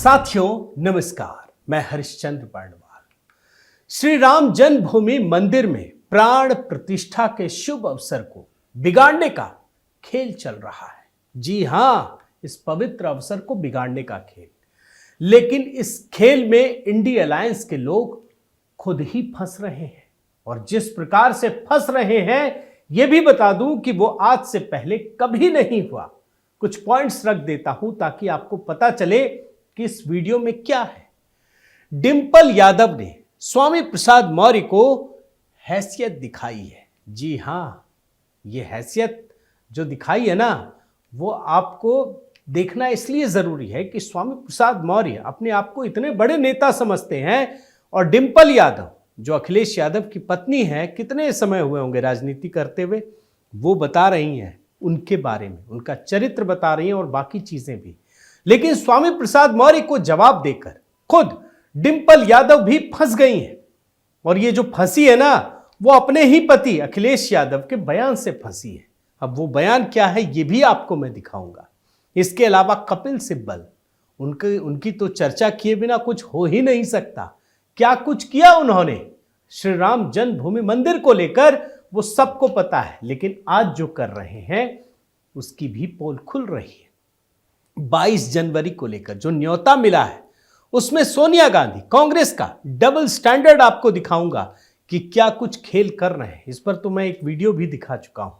साथियों नमस्कार, मैं हरिश्चंद्र पांडवाल। श्री राम जन्मभूमि मंदिर में प्राण प्रतिष्ठा के शुभ अवसर को बिगाड़ने का खेल चल रहा है। जी हां, इस पवित्र अवसर को बिगाड़ने का खेल। लेकिन इस खेल में इंडी अलायंस के लोग खुद ही फंस रहे हैं, और जिस प्रकार से फंस रहे हैं यह भी बता दूं कि वो आज से पहले कभी नहीं हुआ। कुछ पॉइंट्स रख देता हूं ताकि आपको पता चले कि इस वीडियो में क्या है। डिंपल यादव ने स्वामी प्रसाद मौर्य को हैसियत दिखाई है। जी हां, ये हैसियत जो दिखाई है ना, वो आपको देखना इसलिए जरूरी है कि स्वामी प्रसाद मौर्य अपने आप को इतने बड़े नेता समझते हैं, और डिंपल यादव जो अखिलेश यादव की पत्नी है, कितने समय हुए होंगे राजनीति करते हुए, वो बता रही हैं उनके बारे में, उनका चरित्र बता रही हैं और बाकी चीजें भी। लेकिन स्वामी प्रसाद मौर्य को जवाब देकर खुद डिंपल यादव भी फंस गई हैं, और ये जो फंसी है ना, वो अपने ही पति अखिलेश यादव के बयान से फंसी है। अब वो बयान क्या है ये भी आपको मैं दिखाऊंगा। इसके अलावा कपिल सिब्बल, उनकी तो चर्चा किए बिना कुछ हो ही नहीं सकता। क्या कुछ किया उन्होंने श्री राम जन्मभूमि मंदिर को लेकर, वो सबको पता है। लेकिन आज जो कर रहे हैं उसकी भी पोल खुल रही है। 22 जनवरी को लेकर जो न्योता मिला है, उसमें सोनिया गांधी कांग्रेस का डबल स्टैंडर्ड आपको दिखाऊंगा कि क्या कुछ खेल कर रहे हैं। इस पर तो मैं एक वीडियो भी दिखा चुका हूं।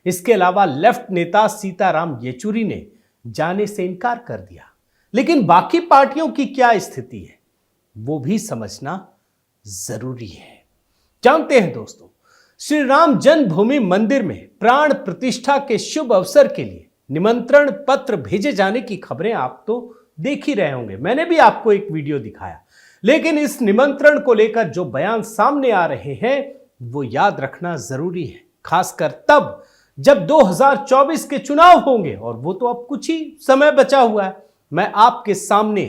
इसके अलावा लेफ्ट नेता सीताराम येचुरी ने जाने से इनकार कर दिया। लेकिन बाकी पार्टियों की क्या स्थिति है वो भी समझना जरूरी है। जानते हैं दोस्तों, श्री राम जन्मभूमि मंदिर में प्राण प्रतिष्ठा के शुभ अवसर के लिए निमंत्रण पत्र भेजे जाने की खबरें आप तो देख ही रहे होंगे। मैंने भी आपको एक वीडियो दिखाया। लेकिन इस निमंत्रण को लेकर जो बयान सामने आ रहे हैं वो याद रखना जरूरी है, खासकर तब जब 2024 के चुनाव होंगे, और वो तो अब कुछ ही समय बचा हुआ है। मैं आपके सामने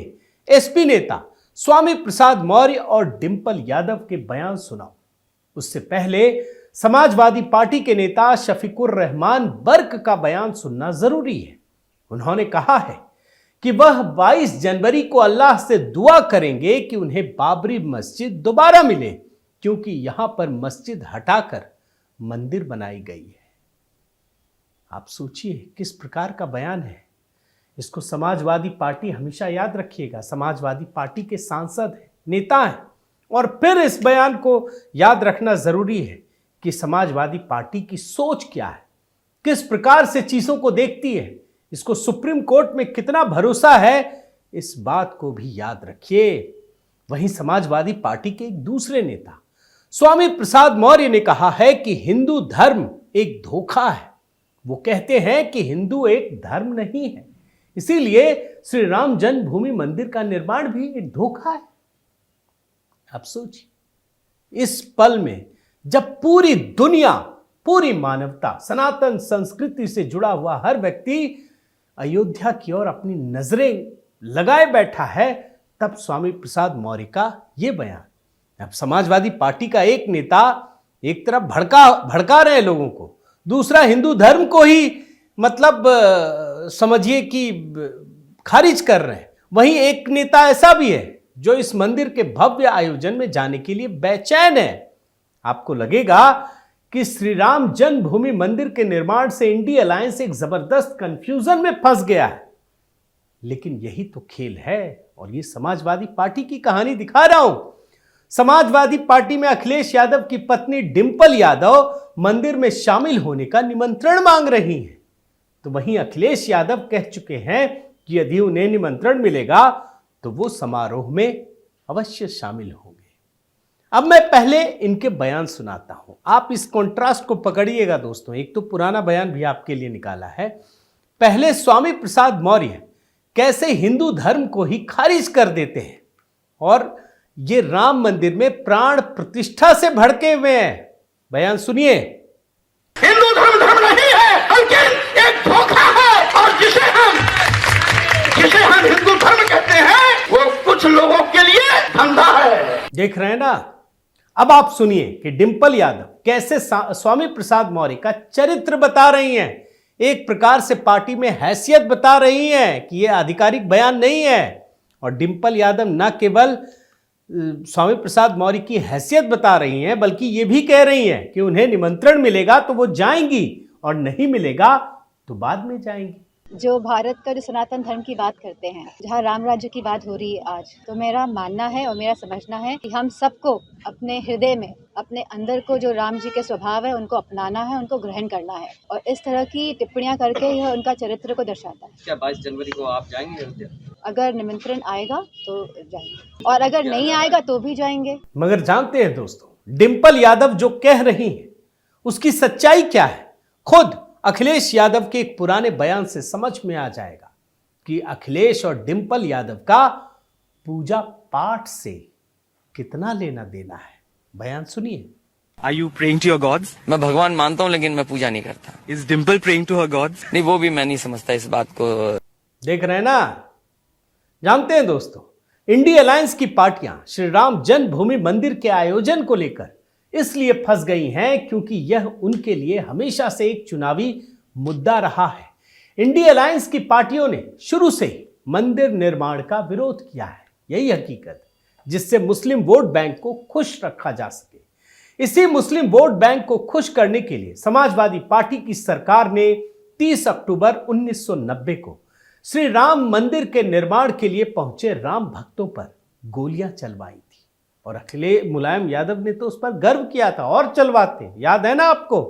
एसपी नेता स्वामी प्रसाद मौर्य और डिंपल यादव के बयान सुनाऊं, उससे पहले समाजवादी पार्टी के नेता शफीकुर रहमान बर्क का बयान सुनना जरूरी है। उन्होंने कहा है कि वह 22 जनवरी को अल्लाह से दुआ करेंगे कि उन्हें बाबरी मस्जिद दोबारा मिले, क्योंकि यहां पर मस्जिद हटाकर मंदिर बनाई गई है। आप सोचिए किस प्रकार का बयान है। इसको समाजवादी पार्टी हमेशा याद रखिएगा, समाजवादी पार्टी के सांसद हैं, नेता हैं। और फिर इस बयान को याद रखना जरूरी है कि समाजवादी पार्टी की सोच क्या है, किस प्रकार से चीजों को देखती है, इसको सुप्रीम कोर्ट में कितना भरोसा है, इस बात को भी याद रखिए। वहीं समाजवादी पार्टी के एक दूसरे नेता स्वामी प्रसाद मौर्य ने कहा है कि हिंदू धर्म एक धोखा है। वो कहते हैं कि हिंदू एक धर्म नहीं है, इसीलिए श्री राम जन्मभूमि मंदिर का निर्माण भी एक धोखा है। अब सोचिए, इस पल में जब पूरी दुनिया, पूरी मानवता, सनातन संस्कृति से जुड़ा हुआ हर व्यक्ति अयोध्या की ओर अपनी नजरें लगाए बैठा है, तब स्वामी प्रसाद मौर्य का यह बयान। अब समाजवादी पार्टी का एक नेता एक तरफ भड़का रहे हैं लोगों को, दूसरा हिंदू धर्म को ही मतलब समझिए कि खारिज कर रहे हैं। वहीं एक नेता ऐसा भी है जो इस मंदिर के भव्य आयोजन में जाने के लिए बेचैन है। आपको लगेगा कि श्री राम जन्मभूमि मंदिर के निर्माण से इंडी अलायंस एक जबरदस्त कंफ्यूजन में फंस गया है, लेकिन यही तो खेल है। और ये समाजवादी पार्टी की कहानी दिखा रहा हूं। समाजवादी पार्टी में अखिलेश यादव की पत्नी डिंपल यादव मंदिर में शामिल होने का निमंत्रण मांग रही हैं। तो वहीं अखिलेश यादव कह चुके हैं कि यदि उन्हें निमंत्रण मिलेगा तो वो समारोह में अवश्य शामिल होंगे। अब मैं पहले इनके बयान सुनाता हूं, आप इस कॉन्ट्रास्ट को पकड़िएगा दोस्तों। एक तो पुराना बयान भी आपके लिए निकाला है। पहले स्वामी प्रसाद मौर्य कैसे हिंदू धर्म को ही खारिज कर देते हैं, और ये राम मंदिर में प्राण प्रतिष्ठा से भड़के हुए हैं। बयान सुनिए। हिंदू धर्म धर्म नहीं है, बल्कि एक धोखा है, और जिसे हम हिंदू धर्म कहते हैं वो कुछ लोगों के लिए धंधा है। देख रहे हैं ना। अब आप सुनिए कि डिंपल यादव कैसे स्वामी प्रसाद मौर्य का चरित्र बता रही हैं। एक प्रकार से पार्टी में हैसियत बता रही हैं कि यह आधिकारिक बयान नहीं है, और डिंपल यादव न केवल स्वामी प्रसाद मौर्य की हैसियत बता रही हैं, बल्कि ये भी कह रही हैं कि उन्हें निमंत्रण मिलेगा तो वो जाएंगी और नहीं मिलेगा तो बाद में जाएंगी। जो भारत का जो सनातन धर्म की बात करते हैं, जहाँ राम राज्य की बात हो रही है आज, तो मेरा मानना है और मेरा समझना है कि हम सबको अपने हृदय में, अपने अंदर को जो राम जी के स्वभाव है उनको अपनाना है, उनको ग्रहण करना है। और इस तरह की टिप्पणियां करके यह उनका चरित्र को दर्शाता है। क्या 22 जनवरी को आप जाएंगे अयोध्या? अगर निमंत्रण आएगा तो जाएंगे और अगर नहीं आएगा तो भी जाएंगे। मगर जानते हैं दोस्तों, डिंपल यादव जो कह रही हैं उसकी सच्चाई क्या है, खुद अखिलेश यादव के एक पुराने बयान से समझ में आ जाएगा कि अखिलेश और डिंपल यादव का पूजा पाठ से कितना लेना देना है। बयान सुनिए। Are you praying to your gods? मैं भगवान मानता हूँ लेकिन मैं पूजा नहीं करता। Is Dimple praying to her gods? नहीं, वो भी मैं नहीं समझता इस बात को। देख रहे हैं ना, जानते हैं दोस्तों, इंडी अलायंस की पार्टियां श्री राम जन्मभूमि मंदिर के आयोजन को लेकर इसलिए फंस गई हैं क्योंकि यह उनके लिए हमेशा से एक चुनावी मुद्दा रहा है। इंडी अलायंस की पार्टियों ने शुरू से ही मंदिर निर्माण का विरोध किया है, यही हकीकत है, जिससे मुस्लिम वोट बैंक को खुश रखा जा सके। इसी मुस्लिम वोट बैंक को खुश करने के लिए समाजवादी पार्टी की सरकार ने 30 अक्टूबर 1990 को श्री राम मंदिर के निर्माण के लिए पहुंचे राम भक्तों पर गोलियां चलवाई थी और अखिलेश मुलायम यादव ने तो उस पर गर्व किया था और चलवाते, याद है ना आपको।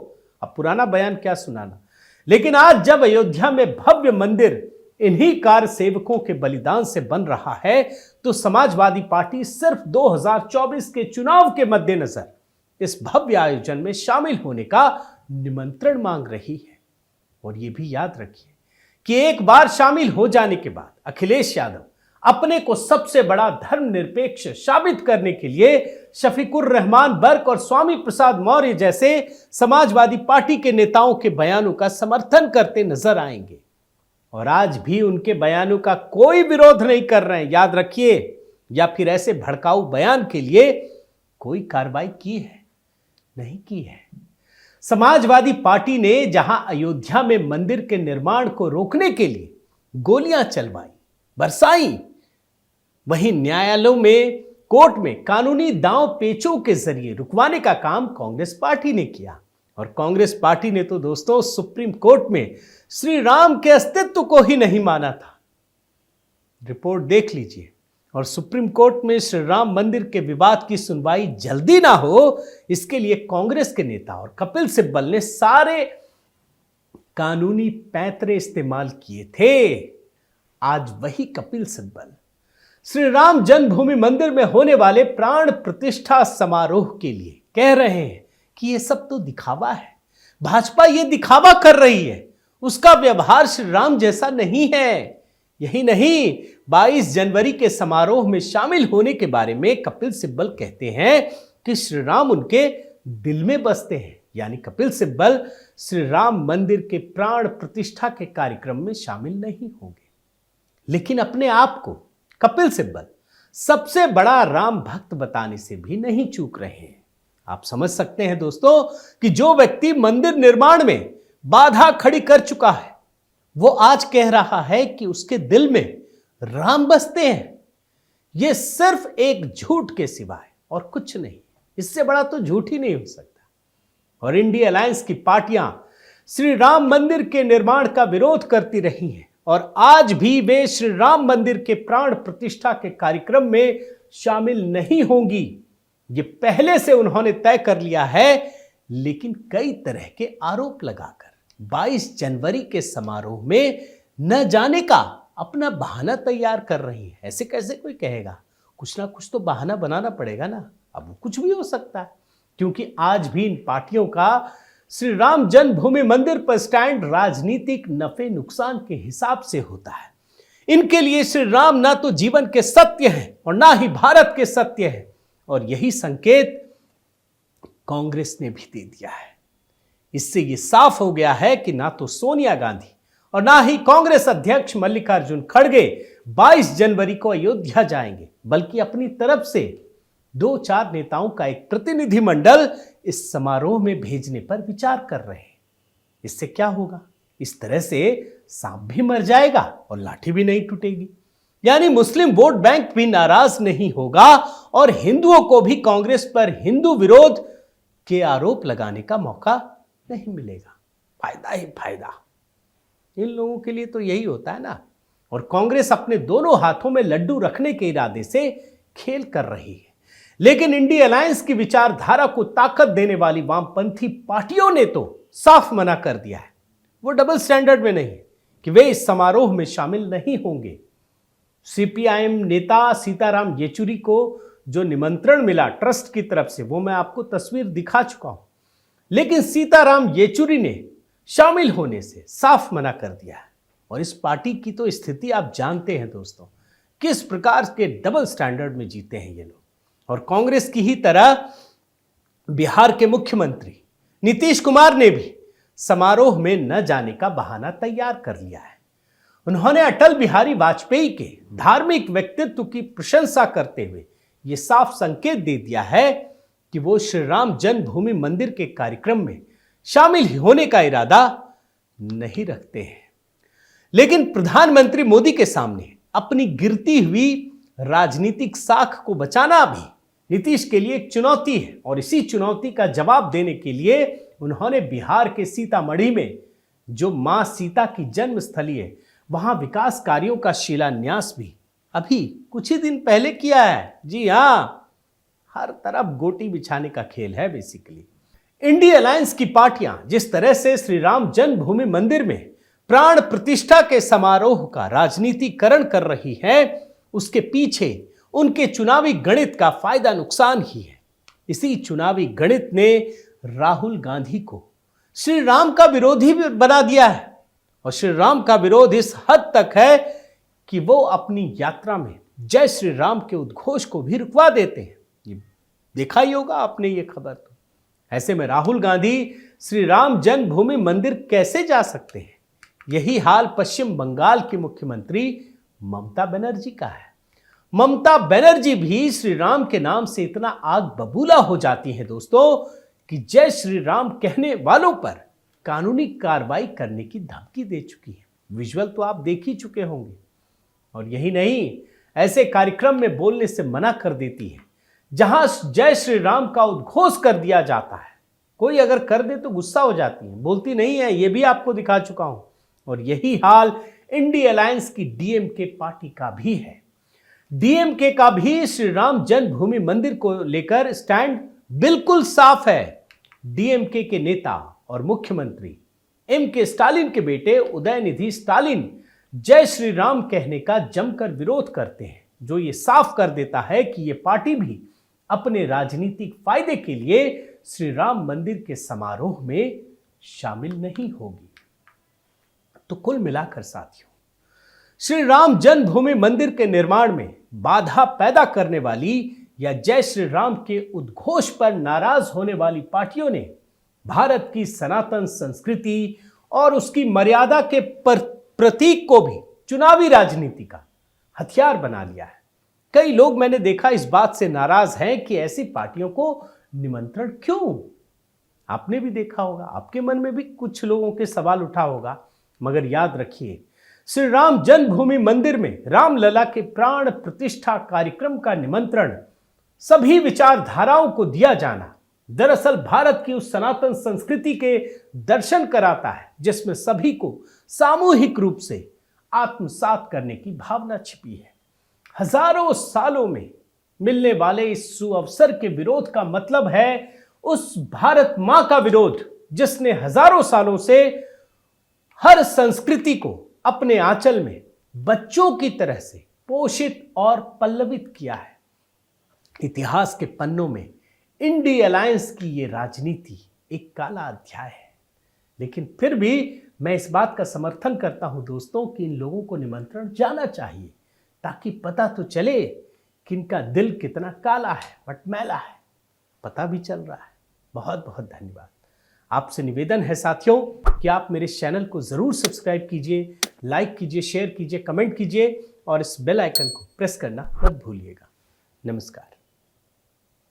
अब पुराना बयान क्या सुनाना। लेकिन आज जब अयोध्या में भव्य मंदिर इन्हीं कार सेवकों के बलिदान से बन रहा है तो समाजवादी पार्टी सिर्फ 2024 के चुनाव के मद्देनजर इस भव्य आयोजन में शामिल होने का निमंत्रण मांग रही है। और यह भी याद रखिए कि एक बार शामिल हो जाने के बाद अखिलेश यादव अपने को सबसे बड़ा धर्मनिरपेक्ष साबित करने के लिए शफीकुर रहमान बर्क और स्वामी प्रसाद मौर्य जैसे समाजवादी पार्टी के नेताओं के बयानों का समर्थन करते नजर आएंगे। और आज भी उनके बयानों का कोई विरोध नहीं कर रहे हैं, याद रखिए, या फिर ऐसे भड़काऊ बयान के लिए कोई कार्रवाई की है? नहीं की है। समाजवादी पार्टी ने जहां अयोध्या में मंदिर के निर्माण को रोकने के लिए गोलियां चलवाई, बरसाई, वहीं न्यायालयों में, कोर्ट में कानूनी दांव पेचों के जरिए रुकवाने का काम कांग्रेस पार्टी ने किया। और कांग्रेस पार्टी ने तो दोस्तों सुप्रीम कोर्ट में श्री राम के अस्तित्व को ही नहीं माना था। रिपोर्ट देख लीजिए। और सुप्रीम कोर्ट में श्री राम मंदिर के विवाद की सुनवाई जल्दी ना हो, इसके लिए कांग्रेस के नेता और कपिल सिब्बल ने सारे कानूनी पैंतरे इस्तेमाल किए थे। आज वही कपिल सिब्बल श्री राम जन्मभूमि मंदिर में होने वाले प्राण प्रतिष्ठा समारोह के लिए कह रहे हैं कि यह सब तो दिखावा है, भाजपा ये दिखावा कर रही है, उसका व्यवहार श्री राम जैसा नहीं है। यही नहीं, 22 जनवरी के समारोह में शामिल होने के बारे में कपिल सिब्बल कहते हैं कि श्री राम उनके दिल में बसते हैं। यानी कपिल सिब्बल श्री राम मंदिर के प्राण प्रतिष्ठा के कार्यक्रम में शामिल नहीं होंगे। लेकिन अपने आप को कपिल सिब्बल सबसे बड़ा राम भक्त बताने से भी नहीं चूक रहे हैं। आप समझ सकते हैं दोस्तों कि जो व्यक्ति मंदिर निर्माण में बाधा खड़ी कर चुका है वो आज कह रहा है कि उसके दिल में राम बसते हैं। यह सिर्फ एक झूठ के सिवाय और कुछ नहीं, इससे बड़ा तो झूठ ही नहीं हो सकता। और इंडी अलायंस की पार्टियां श्री राम मंदिर के निर्माण का विरोध करती रही हैं और आज भी वे श्री राम मंदिर के प्राण प्रतिष्ठा के कार्यक्रम में शामिल नहीं होंगी। ये पहले से उन्होंने तय कर लिया है। लेकिन कई तरह के आरोप लगाकर 22 जनवरी के समारोह में न जाने का अपना बहाना तैयार कर रही है। ऐसे कैसे कोई कहेगा? कुछ ना कुछ तो बहाना बनाना पड़ेगा ना। अब वो कुछ भी हो सकता है, क्योंकि आज भी इन पार्टियों का श्री राम जन्मभूमि मंदिर पर स्टैंड राजनीतिक नफे नुकसान के हिसाब से होता है। इनके लिए श्री राम ना तो जीवन के सत्य हैं और ना ही भारत के सत्य है। और यही संकेत कांग्रेस ने भी दे दिया है। इससे यह साफ हो गया है कि ना तो सोनिया गांधी और ना ही कांग्रेस अध्यक्ष मल्लिकार्जुन खड़गे 22 जनवरी को अयोध्या जाएंगे, बल्कि अपनी तरफ से 2-4 नेताओं का एक प्रतिनिधिमंडल इस समारोह में भेजने पर विचार कर रहे हैं। इससे क्या होगा? इस तरह से सांप भी मर जाएगा और लाठी भी नहीं टूटेगी। यानी मुस्लिम वोट बैंक भी नाराज नहीं होगा और हिंदुओं को भी कांग्रेस पर हिंदू विरोध के आरोप लगाने का मौका नहीं मिलेगा। फायदा ही फायदा। इन लोगों के लिए तो यही होता है ना। और कांग्रेस अपने दोनों हाथों में लड्डू रखने के इरादे से खेल कर रही है। लेकिन इंडी अलायंस की विचारधारा को ताकत देने वाली वामपंथी पार्टियों ने तो साफ मना कर दिया है। वो डबल स्टैंडर्ड में नहीं कि वे इस समारोह में शामिल नहीं होंगे। सीपीआईएम नेता सीताराम येचुरी को जो निमंत्रण मिला ट्रस्ट की तरफ से, वो मैं आपको तस्वीर दिखा चुका हूं, लेकिन सीताराम येचुरी ने शामिल होने से साफ मना कर दिया है। और इस पार्टी की तो स्थिति आप जानते हैं दोस्तों, किस प्रकार के डबल स्टैंडर्ड में जीते हैं ये लोग। और कांग्रेस की ही तरह बिहार के मुख्यमंत्री नीतीश कुमार ने भी समारोह में न जाने का बहाना तैयार कर लिया है। उन्होंने अटल बिहारी वाजपेयी के धार्मिक व्यक्तित्व की प्रशंसा करते हुए यह साफ संकेत दे दिया है कि वो श्री राम जन्मभूमि मंदिर के कार्यक्रम में शामिल होने का इरादा नहीं रखते हैं। लेकिन प्रधानमंत्री मोदी के सामने अपनी गिरती हुई राजनीतिक साख को बचाना भी नीतीश के लिए एक चुनौती है। और इसी चुनौती का जवाब देने के लिए उन्होंने बिहार के सीतामढ़ी में जो मां सीता की जन्मस्थली है, वहां विकास कार्यों का शिलान्यास भी अभी कुछ ही दिन पहले किया है। जी हां, हर तरफ गोटी बिछाने का खेल है बेसिकली। इंडी अलायंस की पार्टियां जिस तरह से श्री राम जन्मभूमि मंदिर में प्राण प्रतिष्ठा के समारोह का राजनीतिकरण कर रही है, उसके पीछे उनके चुनावी गणित का फायदा नुकसान ही है। इसी चुनावी गणित ने राहुल गांधी को श्री राम का विरोधी भी बना दिया है। और श्री राम का विरोध इस हद तक है कि वो अपनी यात्रा में जय श्री राम के उद्घोष को भी रुकवा देते हैं। ये देखा ही होगा आपने ये खबर। तो ऐसे में राहुल गांधी श्री राम जन्मभूमि मंदिर कैसे जा सकते हैं? यही हाल पश्चिम बंगाल की मुख्यमंत्री ममता बनर्जी का है। ममता बनर्जी भी श्री राम के नाम से इतना आग बबूला हो जाती है दोस्तों कि जय श्री राम कहने वालों पर कानूनी कार्रवाई करने की धमकी दे चुकी है। विजुअल तो आप देख ही चुके होंगे। और यही नहीं, ऐसे कार्यक्रम में बोलने से मना कर देती है जहां जय श्री राम का उद्घोष कर दिया जाता है। कोई अगर कर दे तो गुस्सा हो जाती है, बोलती नहीं है। यह भी आपको दिखा चुका हूं। और यही हाल इंडी अलायंस की डीएमके पार्टी का भी है। डीएमके का भी श्री राम जन्मभूमि मंदिर को लेकर स्टैंड बिल्कुल साफ है। डीएमके के नेता और मुख्यमंत्री एमके स्टालिन के बेटे उदयनिधि स्टालिन जय श्री राम कहने का जमकर विरोध करते हैं, जो ये साफ कर देता है कि ये पार्टी भी अपने राजनीतिक फायदे के लिए श्री राम मंदिर के समारोह में शामिल नहीं होगी। तो कुल मिलाकर साथियों, श्री राम जन्मभूमि मंदिर के निर्माण में बाधा पैदा करने वाली या जय श्री राम के उद्घोष पर नाराज होने वाली पार्टियों ने भारत की सनातन संस्कृति और उसकी मर्यादा के प्रतीक को भी चुनावी राजनीति का हथियार बना लिया है। कई लोग मैंने देखा इस बात से नाराज हैं कि ऐसी पार्टियों को निमंत्रण क्यों। आपने भी देखा होगा, आपके मन में भी कुछ लोगों के सवाल उठा होगा। मगर याद रखिए, श्री राम जन्मभूमि मंदिर में रामलला के प्राण प्रतिष्ठा कार्यक्रम का निमंत्रण सभी विचारधाराओं को दिया जाना दरअसल भारत की उस सनातन संस्कृति के दर्शन कराता है जिसमें सभी को सामूहिक रूप से आत्मसात करने की भावना छिपी है। हजारों सालों में मिलने वाले इस सुअवसर के विरोध का मतलब है उस भारत मां का विरोध जिसने हजारों सालों से हर संस्कृति को अपने आंचल में बच्चों की तरह से पोषित और पल्लवित किया है। इतिहास के पन्नों में इंडी अलायंस की ये राजनीति एक काला अध्याय है, लेकिन फिर भी मैं इस बात का समर्थन करता हूं दोस्तों कि इन लोगों को निमंत्रण जाना चाहिए ताकि पता तो चले कि इनका दिल कितना काला है, मटमैला है, पता भी चल रहा है। बहुत बहुत धन्यवाद। आपसे निवेदन है साथियों कि आप मेरे इस चैनल को जरूर सब्सक्राइब कीजिए, लाइक कीजिए, शेयर कीजिए, कमेंट कीजिए और इस बेल आइकन को प्रेस करना मत भूलिएगा। नमस्कार।